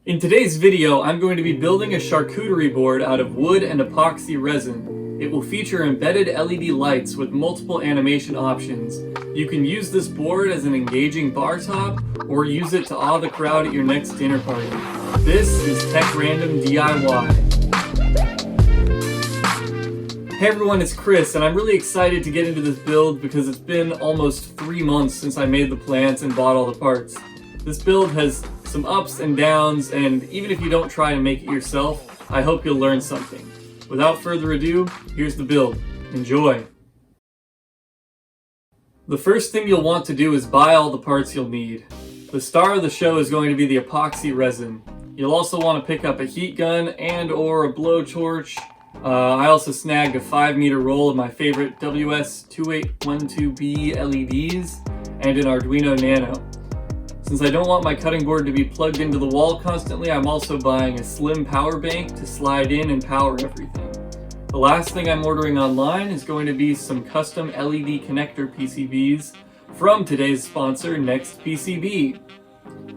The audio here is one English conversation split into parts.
In today's video, I'm going to be building a charcuterie board out of wood and epoxy resin. It will feature embedded LED lights with multiple animation options. You can use this board as an engaging bar top or use it to awe the crowd at your next dinner party. This is Tech Random DIY. Hey everyone, it's Chris, and I'm really excited to get into this build because it's been almost 3 months since I made the plans and bought all the parts. This build has some ups and downs, and even if you don't try and make it yourself, I hope you'll learn something. Without further ado, here's the build. Enjoy! The first thing you'll want to do is buy all the parts you'll need. The star of the show is going to be the epoxy resin. You'll also want to pick up a heat gun and or a blowtorch. I also snagged a 5-meter roll of my favorite WS2812B LEDs and an Arduino Nano. Since I don't want my cutting board to be plugged into the wall constantly, I'm also buying a slim power bank to slide in and power everything. The last thing I'm ordering online is going to be some custom LED connector PCBs from today's sponsor, Next PCB.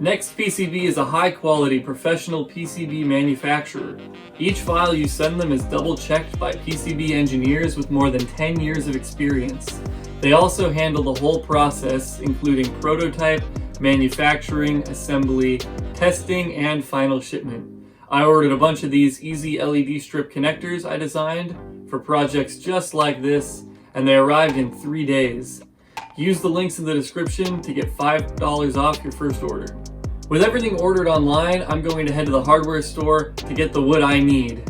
Next PCB is a high-quality professional PCB manufacturer. Each file you send them is double-checked by PCB engineers with more than 10 years of experience. They also handle the whole process, including prototype, manufacturing, assembly, testing, and final shipment. I ordered a bunch of these easy LED strip connectors I designed for projects just like this, and they arrived in 3 days. Use the links in the description to get $5 off your first order. With everything ordered online, I'm going to head to the hardware store to get the wood I need.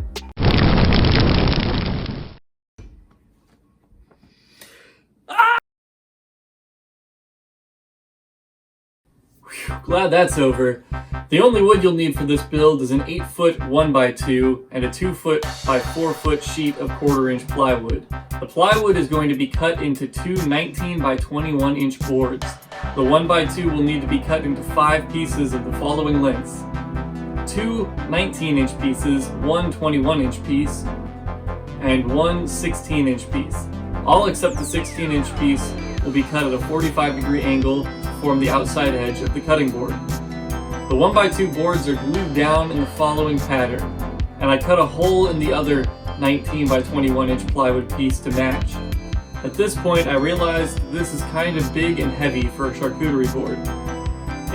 Glad that's over. The only wood you'll need for this build is an 8-foot 1x2 and a 2-foot by 4-foot sheet of 1/4-inch plywood. The plywood is going to be cut into two 19 by 21 inch boards. The 1x2 will need to be cut into 5 pieces of the following lengths: 2 19-inch pieces, 1 21-inch piece, and 1 16-inch piece. All except the 16-inch piece will be cut at a 45-degree angle to form the outside edge of the cutting board. The 1x2 boards are glued down in the following pattern, and I cut a hole in the other 19 by 21 inch plywood piece to match. At this point, I realized this is kind of big and heavy for a charcuterie board.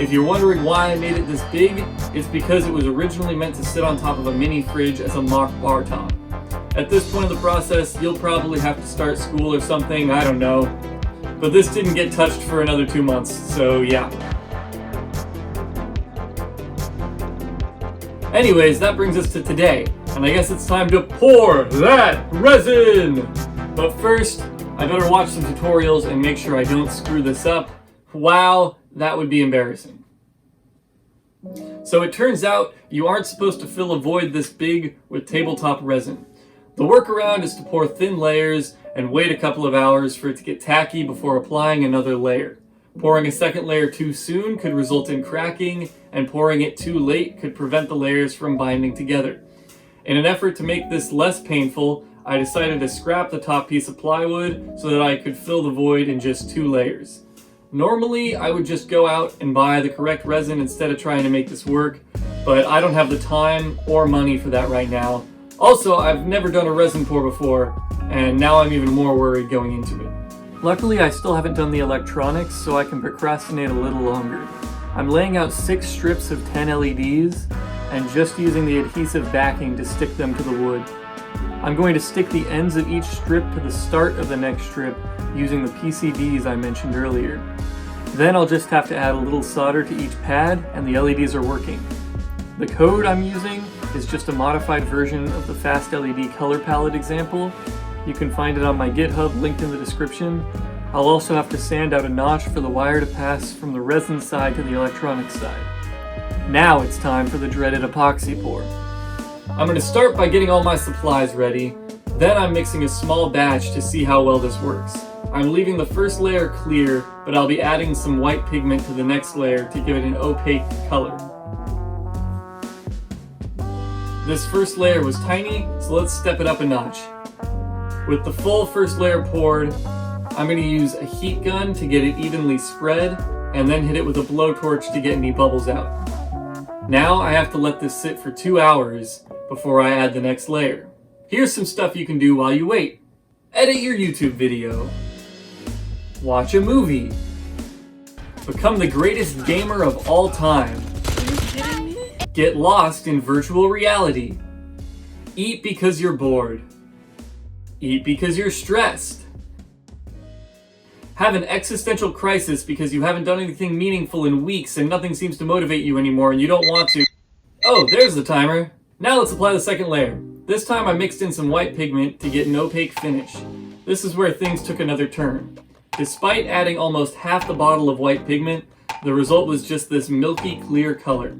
If you're wondering why I made it this big, it's because it was originally meant to sit on top of a mini fridge as a mock bar top. At this point in the process, you'll probably have to start school or something, I don't know. But this didn't get touched for another 2 months, so yeah. Anyways, that brings us to today, and I guess it's time to pour that resin! But first, I better watch some tutorials and make sure I don't screw this up. Wow, that would be embarrassing. So it turns out you aren't supposed to fill a void this big with tabletop resin. The workaround is to pour thin layers and wait a couple of hours for it to get tacky before applying another layer. Pouring a second layer too soon could result in cracking, and pouring it too late could prevent the layers from binding together. In an effort to make this less painful, I decided to scrap the top piece of plywood so that I could fill the void in just 2 layers. Normally, I would just go out and buy the correct resin instead of trying to make this work, but I don't have the time or money for that right now. Also, I've never done a resin pour before, and now I'm even more worried going into it. Luckily, I still haven't done the electronics, so I can procrastinate a little longer. I'm laying out 6 strips of 10 LEDs, and just using the adhesive backing to stick them to the wood. I'm going to stick the ends of each strip to the start of the next strip using the PCBs I mentioned earlier. Then I'll just have to add a little solder to each pad, and the LEDs are working. The code I'm using is just a modified version of the Fast LED color palette example. You can find it on my GitHub linked in the description. I'll also have to sand out a notch for the wire to pass from the resin side to the electronics side. Now it's time for the dreaded epoxy pour. I'm going to start by getting all my supplies ready. Then I'm mixing a small batch to see how well this works. I'm leaving the first layer clear, but I'll be adding some white pigment to the next layer to give it an opaque color. This first layer was tiny, so let's step it up a notch. With the full first layer poured, I'm going to use a heat gun to get it evenly spread, and then hit it with a blowtorch to get any bubbles out. Now I have to let this sit for 2 hours before I add the next layer. Here's some stuff you can do while you wait. Edit your YouTube video. Watch a movie. Become the greatest gamer of all time. Are you kidding me? Get lost in virtual reality. Eat because you're bored. Eat because you're stressed. Have an existential crisis because you haven't done anything meaningful in weeks and nothing seems to motivate you anymore and you don't want to. Oh, there's the timer. Now let's apply the second layer. This time I mixed in some white pigment to get an opaque finish. This is where things took another turn. Despite adding almost half the bottle of white pigment, the result was just this milky clear color.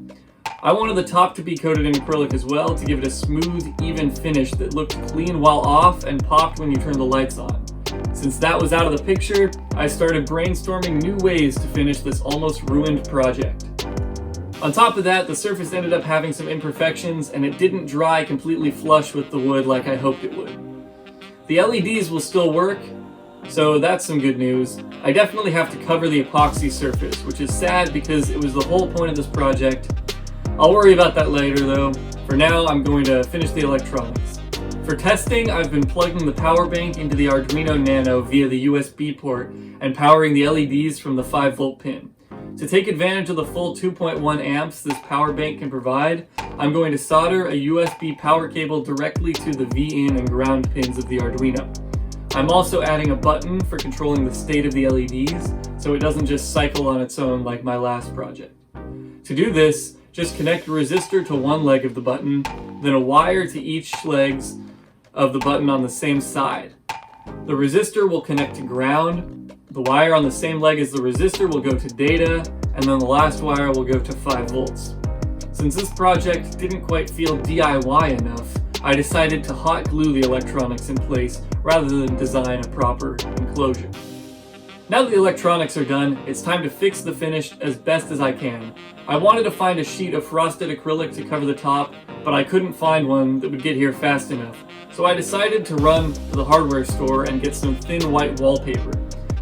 I wanted the top to be coated in acrylic as well to give it a smooth, even finish that looked clean while off and popped when you turned the lights on. Since that was out of the picture, I started brainstorming new ways to finish this almost ruined project. On top of that, the surface ended up having some imperfections and it didn't dry completely flush with the wood like I hoped it would. The LEDs will still work, so that's some good news. I definitely have to cover the epoxy surface, which is sad because it was the whole point of this project. I'll worry about that later though. For now, I'm going to finish the electronics. For testing, I've been plugging the power bank into the Arduino Nano via the USB port and powering the LEDs from the 5-volt pin. To take advantage of the full 2.1 amps this power bank can provide, I'm going to solder a USB power cable directly to the V-in and ground pins of the Arduino. I'm also adding a button for controlling the state of the LEDs, so it doesn't just cycle on its own like my last project. To do this, just connect a resistor to one leg of the button, then a wire to each legs of the button on the same side. The resistor will connect to ground, the wire on the same leg as the resistor will go to data, and then the last wire will go to 5 volts. Since this project didn't quite feel DIY enough, I decided to hot glue the electronics in place rather than design a proper enclosure. Now that the electronics are done, it's time to fix the finish as best as I can. I wanted to find a sheet of frosted acrylic to cover the top, but I couldn't find one that would get here fast enough. So I decided to run to the hardware store and get some thin white wallpaper.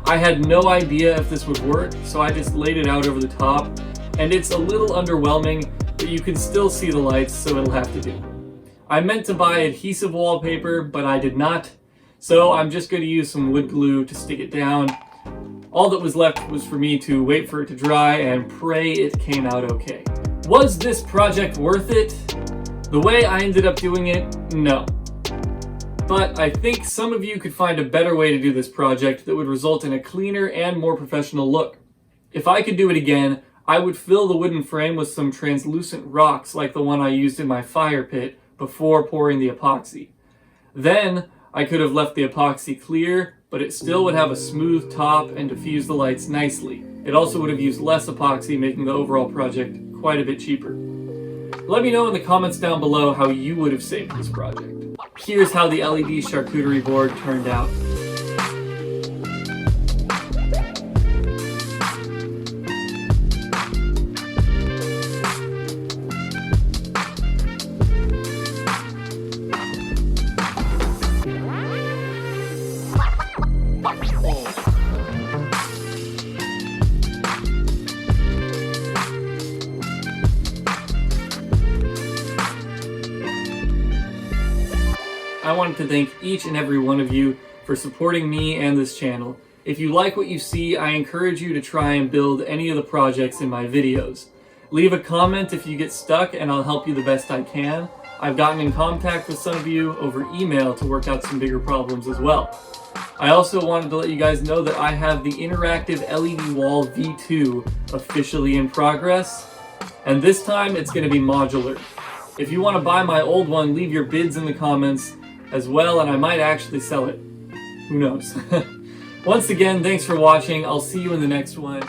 I had no idea if this would work, so I just laid it out over the top, and it's a little underwhelming, but you can still see the lights, so it'll have to do. I meant to buy adhesive wallpaper, but I did not, so I'm just going to use some wood glue to stick it down. All that was left was for me to wait for it to dry and pray it came out okay. Was this project worth it? The way I ended up doing it, no. But I think some of you could find a better way to do this project that would result in a cleaner and more professional look. If I could do it again, I would fill the wooden frame with some translucent rocks like the one I used in my fire pit before pouring the epoxy. Then I could have left the epoxy clear, but it still would have a smooth top and diffuse the lights nicely. It also would have used less epoxy, making the overall project quite a bit cheaper. Let me know in the comments down below how you would have saved this project. Here's how the LED charcuterie board turned out. I wanted to thank each and every one of you for supporting me and this channel. If you like what you see, I encourage you to try and build any of the projects in my videos. Leave a comment if you get stuck and I'll help you the best I can. I've gotten in contact with some of you over email to work out some bigger problems as well. I also wanted to let you guys know that I have the interactive LED wall V2 officially in progress, and this time it's going to be modular. If you want to buy my old one, leave your bids in the comments as well, and I might actually sell it. Who knows? Once again, thanks for watching. I'll see you in the next one.